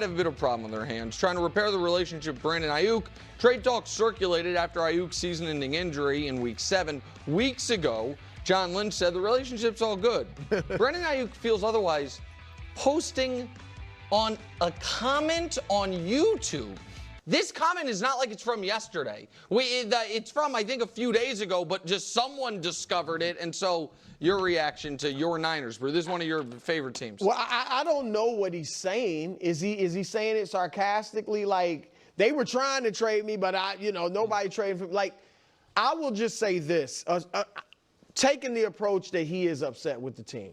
have a bit of problem on their hands, trying to repair the relationship with Brandon Aiyuk. Trade talks circulated after Aiyuk's season-ending injury in Week 7. Weeks ago, John Lynch said the relationship's all good. Brandon Aiyuk feels otherwise, posting on a comment on YouTube. This comment is not like it's from yesterday. It's from, I think, a few days ago, but just someone discovered it, and so your reaction to your Niners, bro. This is one of your favorite teams. Well, I don't know what he's saying. Is he saying it sarcastically, like they were trying to trade me, but nobody traded for me? Like, I will just say this: taking the approach that he is upset with the team,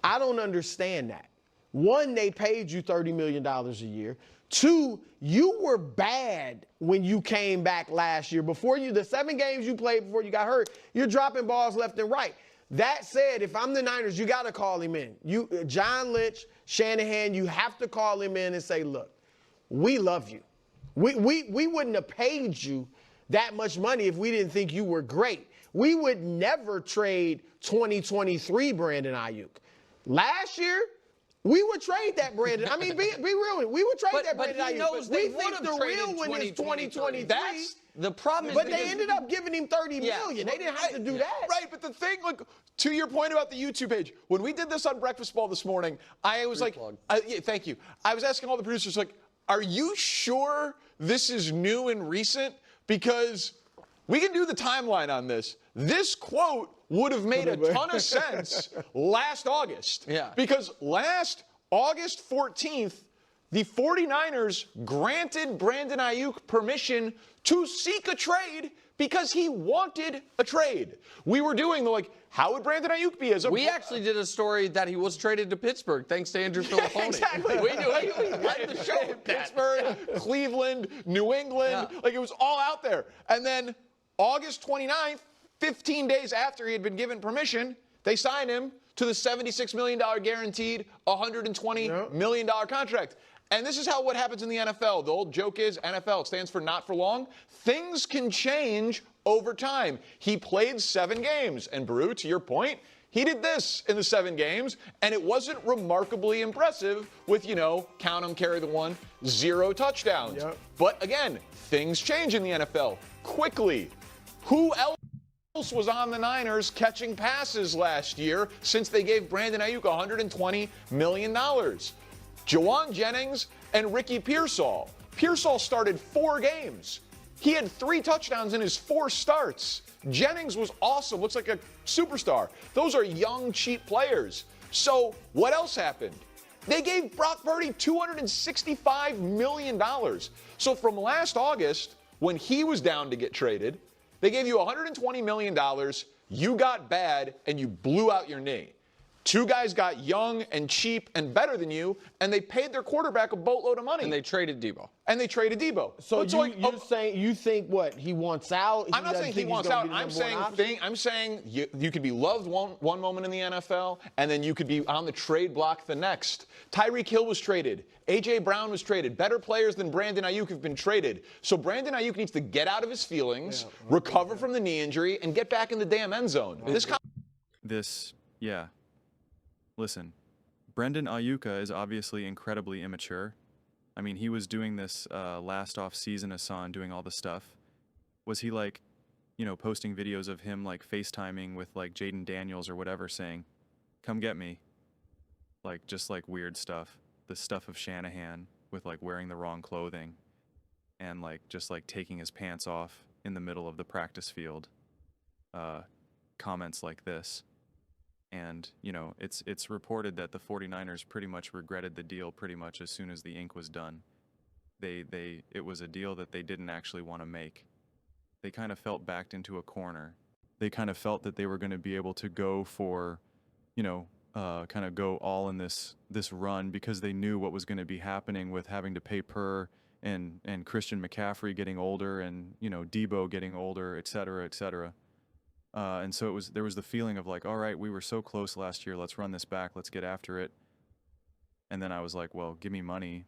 I don't understand that. One, they paid you $30 million a year. Two, you were bad when you came back last year. The 7 games you played before you got hurt, you're dropping balls left and right. That said, if I'm the Niners, you got to call him in. John Lynch, Shanahan, you have to call him in and say, look, we love you. We wouldn't have paid you that much money if we didn't think you were great. We would never trade 2023 Brandon Aiyuk. Last year, we would trade that Brandon. I mean, be real. We would trade that Brandon Aiyuk. Knows we think the real one is 2023. That's the problem. But they ended up giving him $30 million. They didn't have to do that. Right, but the thing, look, to your point about the YouTube page, when we did this on Breakfast Ball this morning, I was thank you. I was asking all the producers, like, are you sure this is new and recent? Because we can do the timeline on this. This quote would have made a ton of sense last August. Yeah. Because last August 14th, the 49ers granted Brandon Aiyuk permission to seek a trade because he wanted a trade. We were doing how would Brandon Aiyuk be as a... We actually did a story that he was traded to Pittsburgh, thanks to Andrew Fillipponi. Exactly. We led the show with that. Pittsburgh, Cleveland, New England. Yeah. It was all out there. And then August 29th, 15 days after he had been given permission, they signed him to the $76 million guaranteed, $120 million contract. And this is what happens in the NFL. The old joke is NFL, it stands for not for long. Things can change over time. He played 7 games. And Brew, to your point, he did this in the 7 games, and it wasn't remarkably impressive with, count them, carry the one, 0 touchdowns. Yep. But again, things change in the NFL quickly. Who else was on the Niners catching passes last year since they gave Brandon Aiyuk $120 million? Jawan Jennings and Ricky Pearsall. Pearsall started 4 games. He had 3 touchdowns in his 4 starts. Jennings was awesome, looks like a superstar. Those are young, cheap players. So what else happened? They gave Brock Purdy $265 million. So from last August, when he was down to get traded, they gave you $120 million, you got bad, and you blew out your knee. 2 guys got young and cheap and better than you, and they paid their quarterback a boatload of money. And they traded Debo. So you're saying you think what? He wants out? I'm not saying he wants out. I'm saying you could be loved one moment in the NFL, and then you could be on the trade block the next. Tyreek Hill was traded. A.J. Brown was traded. Better players than Brandon Aiyuk have been traded. So Brandon Aiyuk needs to get out of his feelings, recover from the knee injury, and get back in the damn end zone. Listen, Brandon Aiyuk is obviously incredibly immature. I mean, he was doing this last off season, Hassan, doing all the stuff. Was he posting videos of him FaceTiming with Jaden Daniels or whatever, saying, "Come get me," just weird stuff. The stuff of Shanahan with wearing the wrong clothing, and just taking his pants off in the middle of the practice field. Comments like this. And, it's reported that the 49ers pretty much regretted the deal pretty much as soon as the ink was done. It was a deal that they didn't actually want to make. They kind of felt backed into a corner. They kind of felt that they were going to be able to go for, kind of go all in this run because they knew what was going to be happening with having to pay per and Christian McCaffrey getting older and, Debo getting older, et cetera, et cetera. And so there was the feeling of all right, we were so close last year, let's run this back, let's get after it. And then I was like, well, give me money.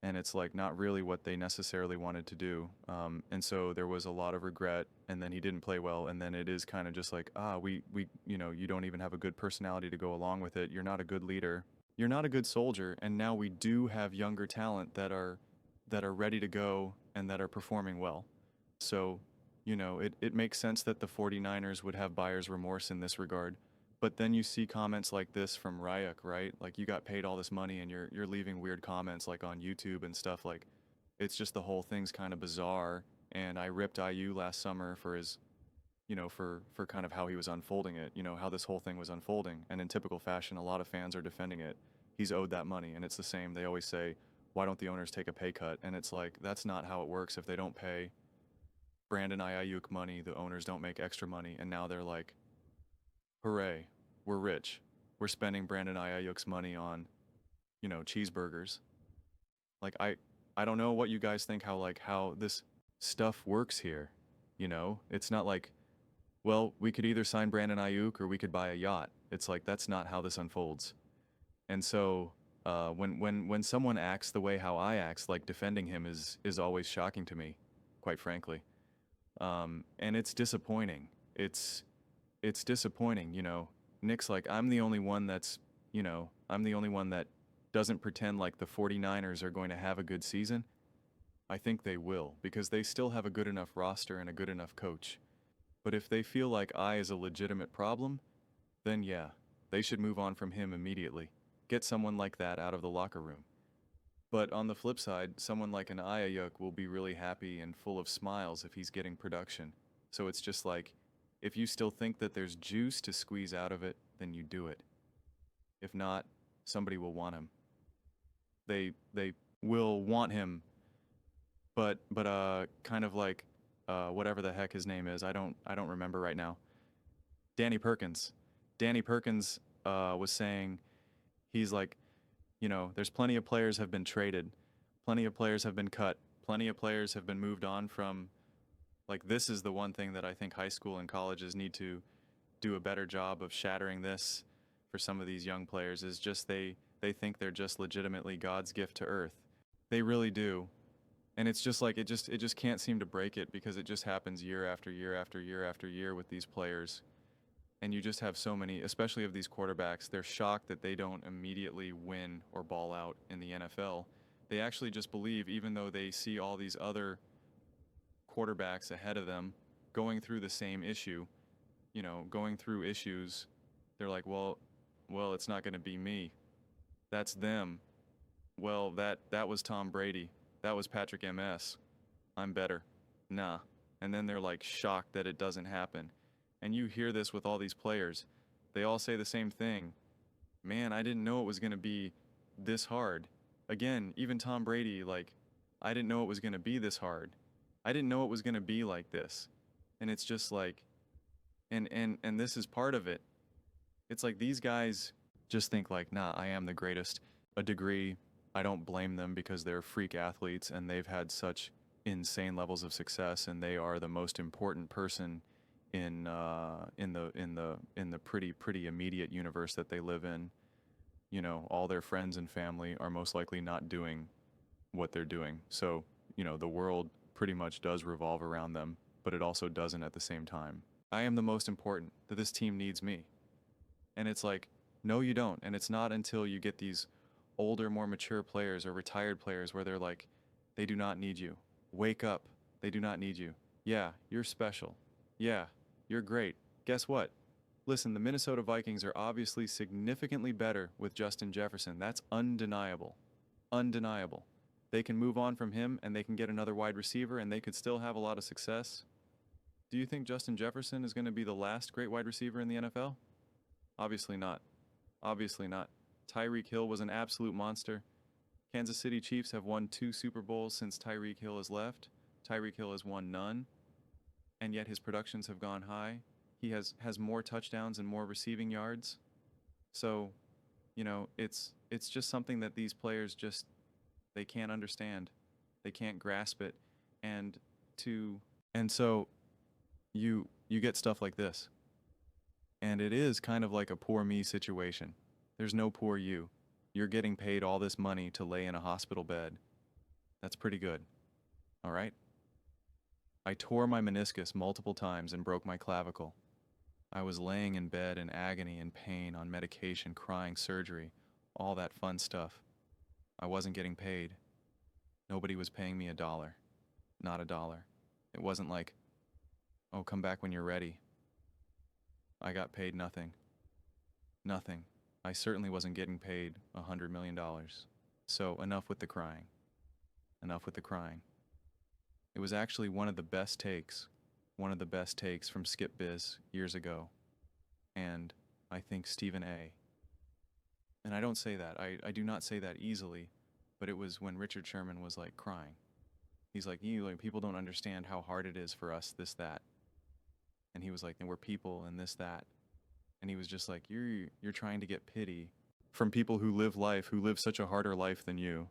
And it's not really what they necessarily wanted to do. And so there was a lot of regret, and then he didn't play well. And then it is kind of just you don't even have a good personality to go along with it. You're not a good leader. you're not a good soldier, and now we do have younger talent that are ready to go and that are performing well. So, you know, it makes sense that the 49ers would have buyer's remorse in this regard. But then you see comments like this from Ryuk, right? Like, you got paid all this money and you're leaving weird comments like on YouTube and stuff. Like, it's just, the whole thing's kind of bizarre. And I ripped IU last summer for his, you know, for kind of how he was unfolding it, you know, how this whole thing was unfolding. And in typical fashion, a lot of fans are defending it. He's owed that money. And it's the same. They always say, why don't the owners take a pay cut? And it's like, that's not how it works. If they don't pay Brandon Aiyuk money, the owners don't make extra money. And now they're like, hooray, we're rich. We're spending Brandon Aiyuk's money on, you know, cheeseburgers. Like, I don't know what you guys think, how this stuff works here. You know, it's not like, well, we could either sign Brandon Aiyuk or we could buy a yacht. It's like, that's not how this unfolds. And so when someone acts the way how I act, like, defending him is always shocking to me, quite frankly. And it's disappointing. It's disappointing, you know. Nick's like, I'm the only one that's, you know, I'm the only one that doesn't pretend like the 49ers are going to have a good season. I think they will, because they still have a good enough roster and a good enough coach. But if they feel like I is a legitimate problem, then yeah, they should move on from him immediately. Get someone like that out of the locker room. But on the flip side, someone like an Aiyuk will be really happy and full of smiles if he's getting production. So it's just like, if you still think that there's juice to squeeze out of it, then you do it. If not, somebody will want him. They will want him, but kind of like whatever the heck his name is, I don't remember right now. Danny Perkins. Danny Perkins was saying, he's like, you know, there's plenty of players have been traded, plenty of players have been cut, plenty of players have been moved on from. Like, this is the one thing that I think high school and colleges need to do a better job of shattering this for some of these young players, is just they think they're just legitimately God's gift to earth. They really do. And it's just like, it just can't seem to break it, because it just happens year after year after year after year with these players. And you just have so many, especially of these quarterbacks, they're shocked that they don't immediately win or ball out in the NFL. They actually just believe, even though they see all these other quarterbacks ahead of them going through the same issue, you know, going through issues, they're like, well, it's not going to be me. That's them. Well, that was Tom Brady. That was Patrick MS. I'm better. Nah. And then they're like shocked that it doesn't happen. And you hear this with all these players. They all say the same thing. Man, I didn't know it was going to be this hard. Again, even Tom Brady, like, I didn't know it was going to be this hard. I didn't know it was going to be like this. And it's just like, and this is part of it. It's like, these guys just think like, nah, I am the greatest. A degree, I don't blame them, because they're freak athletes and they've had such insane levels of success, and they are the most important person in the pretty immediate universe that they live in. You know, all their friends and family are most likely not doing what they're doing. So, you know, the world pretty much does revolve around them, but it also doesn't at the same time. I am the most important, that this team needs me. And it's like, no, you don't. And it's not until you get these older, more mature players or retired players where they're like, they do not need you. Wake up. They do not need you. Yeah, you're special. Yeah, you're great. Guess what? Listen, the Minnesota Vikings are obviously significantly better with Justin Jefferson. That's undeniable. Undeniable. They can move on from him and they can get another wide receiver and they could still have a lot of success. Do you think Justin Jefferson is going to be the last great wide receiver in the NFL? Obviously not. Obviously not. Tyreek Hill was an absolute monster. Kansas City Chiefs have won 2 Super Bowls since Tyreek Hill has left. Tyreek Hill has won none. And yet his productions have gone high. He has more touchdowns and more receiving yards. So, you know, it's just something that these players just, they can't understand. They can't grasp it. And so you get stuff like this. And it is kind of like a poor me situation. There's no poor you. You're getting paid all this money to lay in a hospital bed. That's pretty good. All right? I tore my meniscus multiple times and broke my clavicle. I was laying in bed in agony and pain on medication, crying surgery, all that fun stuff. I wasn't getting paid. Nobody was paying me $1. Not $1. It wasn't like, oh, come back when you're ready. I got paid nothing. Nothing. I certainly wasn't getting paid $100 million. So enough with the crying. Enough with the crying. It was actually one of the best takes from Skip Biz years ago. And I think Stephen A. And I don't say that. I do not say that easily, but it was when Richard Sherman was like crying. He's like, people don't understand how hard it is for us, this, that. And he was like, and we're people and this, that. And he was just like, you're trying to get pity from people who live such a harder life than you.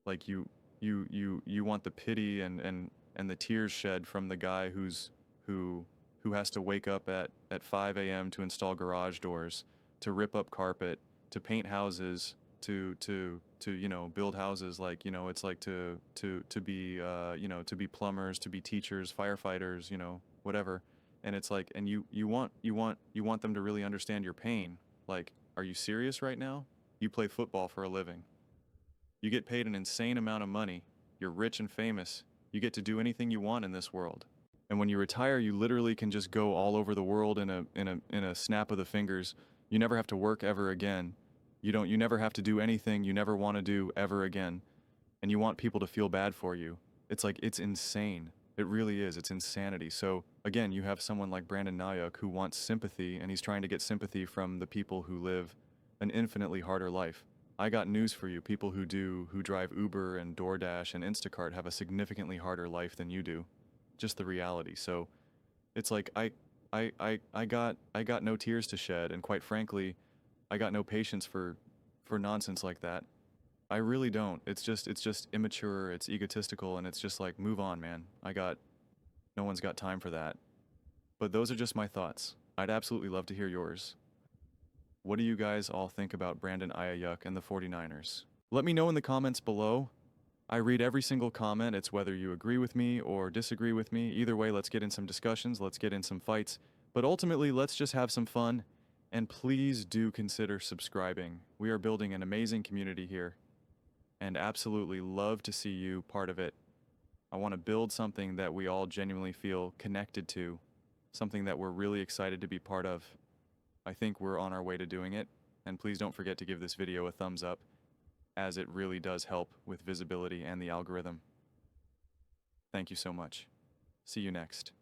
Like you want the pity and the tears shed from the guy who has to wake up at 5 a.m. to install garage doors, to rip up carpet, to paint houses, to build houses, like, it's like to be plumbers, to be teachers, firefighters, whatever. And it's like, and you want them to really understand your pain. Like, are you serious right now? You play football for a living. You get paid an insane amount of money. You're rich and famous. You get to do anything you want in this world. And when you retire, you literally can just go all over the world in a snap of the fingers. You never have to work ever again. You never have to do anything you never want to do ever again. And you want people to feel bad for you. It's like, it's insane. It really is. It's insanity. So again, you have someone like Brandon Aiyuk who wants sympathy, and he's trying to get sympathy from the people who live an infinitely harder life. I got news for you. People who drive Uber and DoorDash and Instacart have a significantly harder life than you do. Just the reality. So it's like, I got no tears to shed, and quite frankly, I got no patience for nonsense like that. I really don't. It's just immature, it's egotistical, and it's just like, move on, man. No one's got time for that. But those are just my thoughts. I'd absolutely love to hear yours. What do you guys all think about Brandon Aiyuk and the 49ers? Let me know in the comments below. I read every single comment. It's whether you agree with me or disagree with me. Either way, let's get in some discussions, let's get in some fights. But ultimately, let's just have some fun. And please do consider subscribing. We are building an amazing community here, and absolutely love to see you part of it. I want to build something that we all genuinely feel connected to, something that we're really excited to be part of. I think we're on our way to doing it, and please don't forget to give this video a thumbs up, as it really does help with visibility and the algorithm. Thank you so much. See you next.